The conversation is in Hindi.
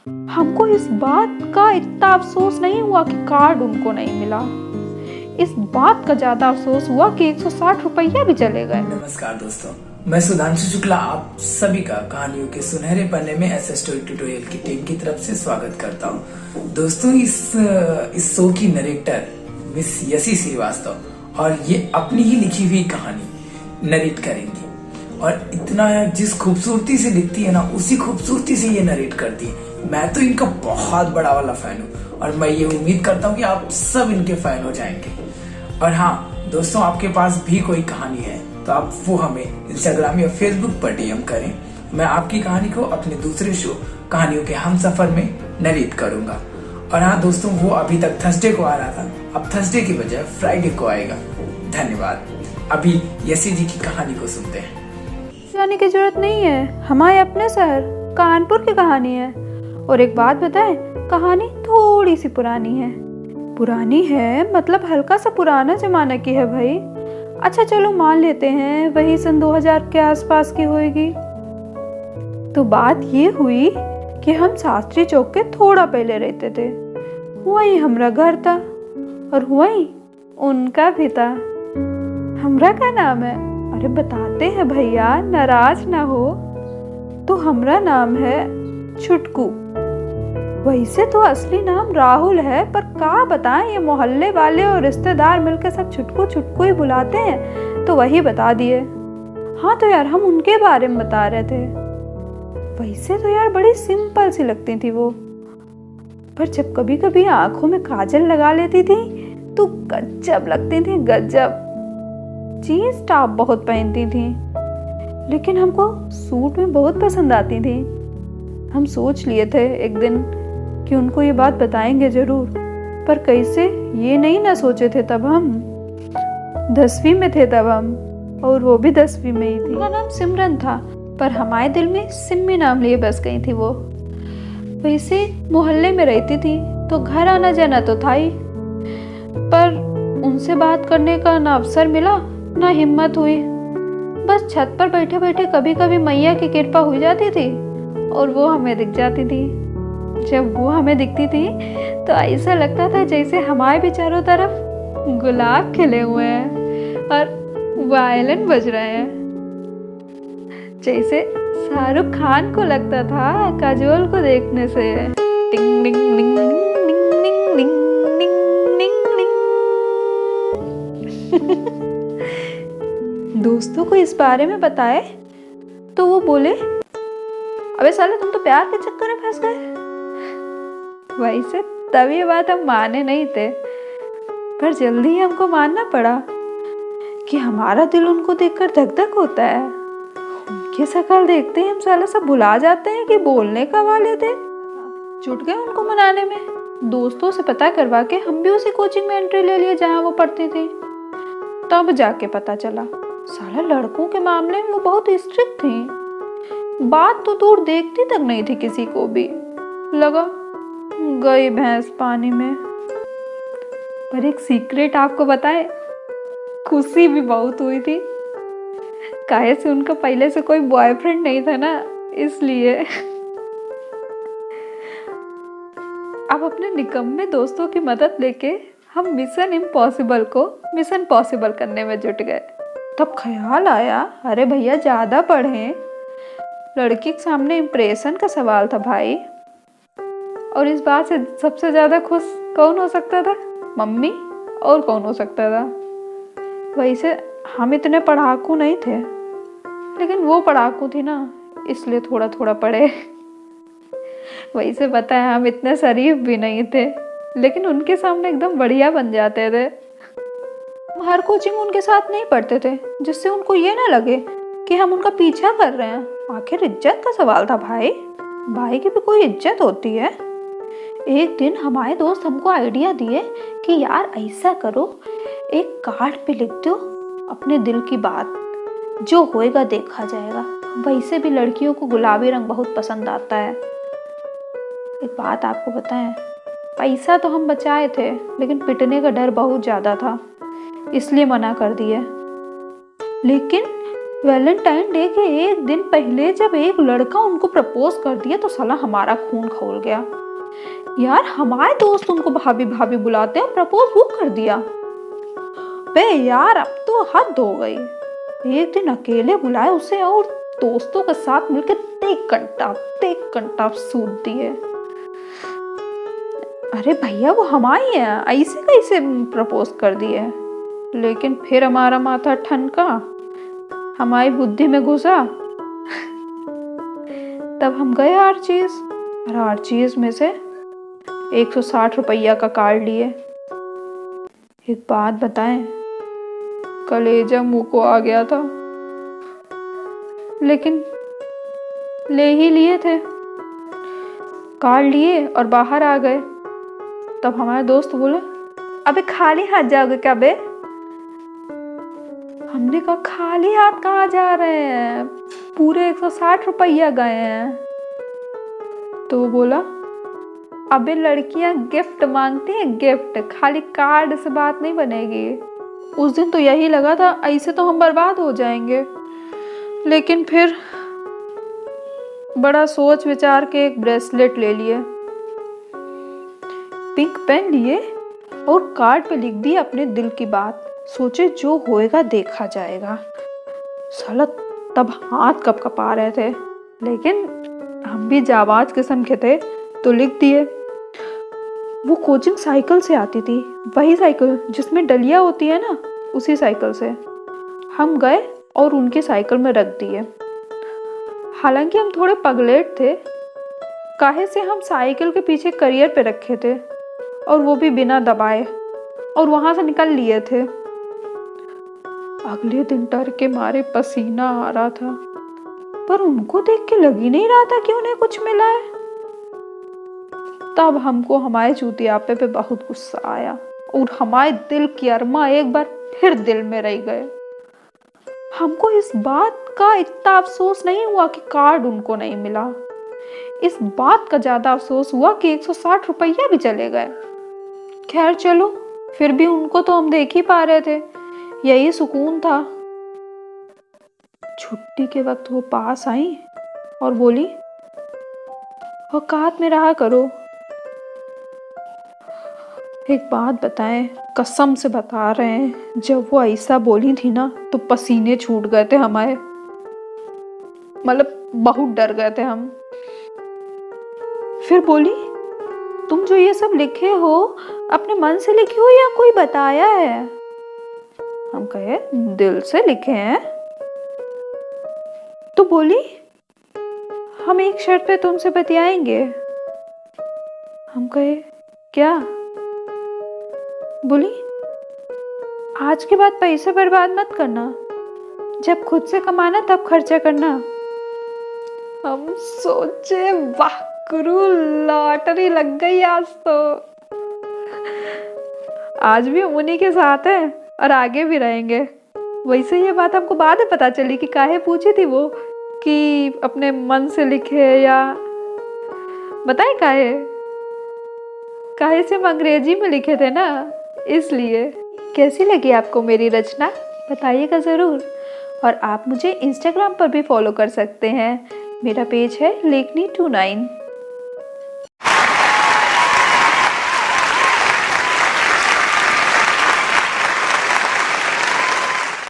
हमको इस बात का इतना अफसोस नहीं हुआ कि कार्ड उनको नहीं मिला। इस बात का ज्यादा अफसोस हुआ कि 160 रुपया भी चले गए। नमस्कार दोस्तों, मैं सुधांशु शुक्ला आप सभी का कहानियों के सुनहरे पन्ने में एसएस स्टोरी ट्यूटोरियल की टीम की तरफ से स्वागत करता हूं। दोस्तों, इस शो की नरेटर मिस यसी श्रीवास्तव और ये अपनी ही लिखी हुई कहानी नरेट करेंगी और इतना जिस खूबसूरती से लिखती है ना, उसी खूबसूरती से ये नरेट करती है। मैं तो इनका बहुत बड़ा वाला फैन हूँ और मैं ये उम्मीद करता हूँ कि आप सब इनके फैन हो जाएंगे। और हाँ दोस्तों, आपके पास भी कोई कहानी है तो आप वो हमें इंस्टाग्राम या फेसबुक पर डीएम करें। मैं आपकी कहानी को अपने दूसरे शो कहानियों के हम सफर में नरेट करूंगा। और हाँ दोस्तों, वो अभी तक थर्सडे को आ रहा था, अब थर्सडे की बजाय फ्राइडे को आएगा। धन्यवाद। अभी यसी जी की कहानी को सुनते हैं। जाने की जरूरत नहीं है, हमारे अपने शहर कानपुर की कहानी है। और एक बात बताएं, कहानी थोड़ी सी पुरानी है। पुरानी है मतलब हल्का सा पुराना जमाना की है भाई। अच्छा चलो मान लेते हैं वही सन 2000 के आसपास की होगी। तो बात ये हुई कि हम शास्त्री चौक के थोड़ा पहले रहते थे। वही हमारा घर था और वही उनका भी था। हमरा का नाम है, अरे बताते हैं भैया, नाराज ना हो। तो हमरा नाम है छुटकू। वैसे तो असली नाम राहुल है, पर का बताएं, ये मोहल्ले वाले और रिश्तेदार मिलकर सब छुटकू छुटकू ही बुलाते हैं, तो वही बता दिए। हाँ तो यार हम उनके बारे में बता रहे थे। वैसे तो यार बड़ी सिंपल सी लगती थी वो, पर जब कभी कभी आंखों में काजल लगा लेती थी तो गजब लगती थी, गजब। जीन्स टॉप बहुत पहनती थी, लेकिन हमको सूट में बहुत पसंद आती थी। हम सोच लिए थे एक दिन कि उनको ये बात बताएंगे जरूर, पर कैसे ये नहीं ना सोचे थे तब हम 10वीं में थे तब हम, और वो भी 10वीं में ही थी। उनका नाम सिमरन था, पर हमारे दिल में सिम्मी नाम लिए बस गई थी वो। वैसे मोहल्ले में रहती थी तो घर आना जाना तो था ही, पर उनसे बात करने का ना अवसर मिला ना हिम्मत हुई। बस छत पर बैठे बैठे कभी कभी मैया की कृपा हो जाती थी और वो हमें दिख जाती थी। जब वो हमें दिखती थी तो ऐसा लगता था जैसे हमारे भी चारों तरफ गुलाब खिले हुए हैं और वायलिन बज रहे हैं। जैसे शाहरुख खान को लगता था काजोल को देखने से। टिंग टिंग टिंग टिंग टिंग टिंग टिंग टिंग। दोस्तों को इस बारे में बताए तो वो बोले, अबे साले तुम तो प्यार के चक्कर में फंस गए। वैसे तब ये बात हम माने नहीं थे, पर जल्दी ही हमको मानना पड़ा कि हमारा दिल उनको देखकर धक धक होता है। उनकी शक्ल देखते ही हम साले सब भुला जाते हैं कि बोलने का वाले थे। जुट गए उनको मनाने में। दोस्तों से पता करवा के हम भी उसी कोचिंग में एंट्री ले लिए जहाँ वो पढ़ती थी। तब जाके पता चला साला लड़कों के मामले में वो बहुत स्ट्रिक्ट थी। बात तो दूर देखती तक नहीं थी किसी को भी। लगा गई भैंस पानी में। पर एक सीक्रेट आपको बताए, खुशी भी बहुत हुई थी। काहे से उनका पहले से कोई बॉयफ्रेंड नहीं था ना, इसलिए। अब अपने निकम्मे दोस्तों की मदद लेके हम मिशन इम्पॉसिबल को मिशन पॉसिबल करने में जुट गए। तब ख्याल आया, अरे भैया ज्यादा पढ़ें, लड़की के सामने इम्प्रेशन का सवाल था भाई। और इस बात से सबसे ज्यादा खुश कौन हो सकता था? मम्मी। और कौन हो सकता था? वैसे हम इतने पढ़ाकू नहीं थे, लेकिन वो पढ़ाकू थी ना, इसलिए थोड़ा थोड़ा पढ़े। वैसे पता है हम इतने शरीफ भी नहीं थे, लेकिन उनके सामने एकदम बढ़िया बन जाते थे। हम हर कोचिंग उनके साथ नहीं पढ़ते थे, जिससे उनको ये ना लगे कि हम उनका पीछा कर रहे हैं। आखिर इज्जत का सवाल था भाई, भाई की भी कोई इज्जत होती है। एक दिन हमारे दोस्त हमको आइडिया दिए कि यार ऐसा करो, एक कार्ड पे लिख दो अपने दिल की बात, जो होएगा देखा जाएगा। वैसे भी लड़कियों को गुलाबी रंग बहुत पसंद आता है। एक बात आपको बताएं, पैसा तो हम बचाए थे, लेकिन पिटने का डर बहुत ज्यादा था, इसलिए मना कर दिए। लेकिन वैलेंटाइन डे के एक दिन पहले जब एक लड़का उनको प्रपोज कर दिया तो साला हमारा खून खौल गया। यार हमारे दोस्त उनको भाभी भाभी बुलाते हैं, प्रपोज वो कर दिया। बे यार अब तो हद हो गई। एक दिन अकेले बुलाए उसे और दोस्तों के साथ मिलकर तेक घंटा सूत दिए। अरे भैया वो हमारी है, ऐसे कैसे प्रपोज कर दिए। लेकिन फिर हमारा माथा ठनका, हमारी बुद्धि में घुसा। तब हम गए आर्चीज में से 160 रुपया का कार्ड लिए। एक बात बताएं, कलेजा मुंह को आ गया था, लेकिन ले ही लिए थे। कार्ड लिए और बाहर आ गए। तब हमारे दोस्त बोले, अबे खाली हाथ जाओगे क्या बे? हमने कहा खाली हाथ कहाँ जा रहे हैं, पूरे 160 रुपया गए हैं। तो वो बोला, अबे लड़कियां गिफ्ट मांगती हैं, गिफ्ट, खाली कार्ड से बात नहीं बनेगी। उस दिन तो यही लगा था ऐसे तो हम बर्बाद हो जाएंगे। लेकिन फिर बड़ा सोच विचार के एक ब्रेसलेट ले लिए, पिंक पेन लिए और कार्ड पे लिख दिए अपने दिल की बात। सोचे जो होएगा देखा जाएगा। साला तब हाथ कब कपा रहे थे, लेकिन हम भी जाबाज किस्म के थे तो लिख दिए। वो कोचिंग साइकिल से आती थी, वही साइकिल जिसमें डलिया होती है ना, उसी साइकिल से। हम गए और उनकी साइकिल में रख दिए। हालांकि हम थोड़े पगलेट थे, काहे से हम साइकिल के पीछे करियर पे रखे थे और वो भी बिना दबाए, और वहां से निकल लिए थे। अगले दिन डर के मारे पसीना आ रहा था, पर उनको देख के लग ही नहीं रहा था कि उन्हें कुछ मिला है। तब हमको हमारे चूतियापे पे बहुत गुस्सा आया और हमारे दिल की अरमा एक बार फिर दिल में रह गए। हमको इस बात का इतना अफसोस नहीं हुआ कि कार्ड उनको नहीं मिला, इस बात का ज्यादा अफसोस हुआ कि 160 रुपया भी चले गए। खैर चलो, फिर भी उनको तो हम देख ही पा रहे थे, यही सुकून था। छुट्टी के वक्त वो पास आई और बोली, औकात में रहा करो। एक बात बताएं, कसम से बता रहे हैं, जब वो ऐसा बोली थी ना तो पसीने छूट गए थे हमारे, मतलब बहुत डर गए थे हम। फिर बोली, तुम जो ये सब लिखे हो अपने मन से लिखे हो या कोई बताया है? हम कहे दिल से लिखे हैं। तो बोली, हम एक शर्त पे तुमसे बतियाएंगे। हम कहे क्या? बोली, आज के बाद पैसे बर्बाद मत करना, जब खुद से कमाना तब खर्चा करना। हम सोचे वाह गुरु, लॉटरी लग गई आज तो। आज भी हम उन्हीं के साथ हैं और आगे भी रहेंगे। वैसे ये बात हमको बाद में पता चली कि काहे पूछी थी वो कि अपने मन से लिखे, या बताए काहे से हम अंग्रेजी में लिखे थे ना, इसलिए। कैसी लगी आपको मेरी रचना, बताइएगा ज़रूर। और आप मुझे इंस्टाग्राम पर भी फॉलो कर सकते हैं, मेरा पेज है लेखनी29।